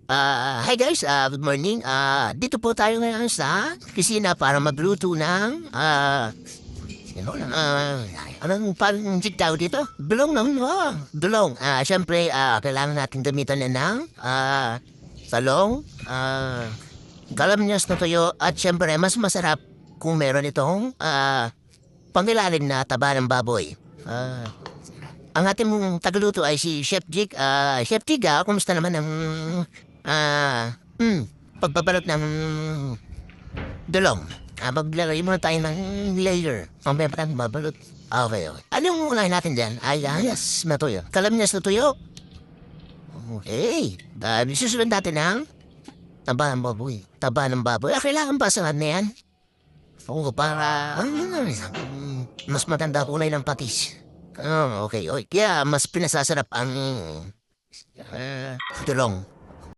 Hi guys, good morning. Dito po tayo ngayon sa kusina para magluto ng, anong parang tawag dito? Dulong naman, dulong. Siyempre, kailangan natin gamitan na ng, talong, galamnyas na tuyo, at siyempre, mas masarap kung meron itong, pangilalim na taba ng baboy. Ang ating mong tagaluto ay si Chef Jig. Chef Jig, kumusta naman ang pagbabalot ng dulong? Maglagay muna tayo ng layer. Mamaya pa tayo babalot. Okay, okay. Ano yung unahin natin dyan? Yes, na tuyo. Kalamnyas na tuyo. Okay. Susunod natin ang taba ng baboy. Taba ng baboy. Kailangan ba sa na yan? Oo, para mas matanda kulay ng patis. Okay, okay. Kaya mas pinasasarap ang tulong.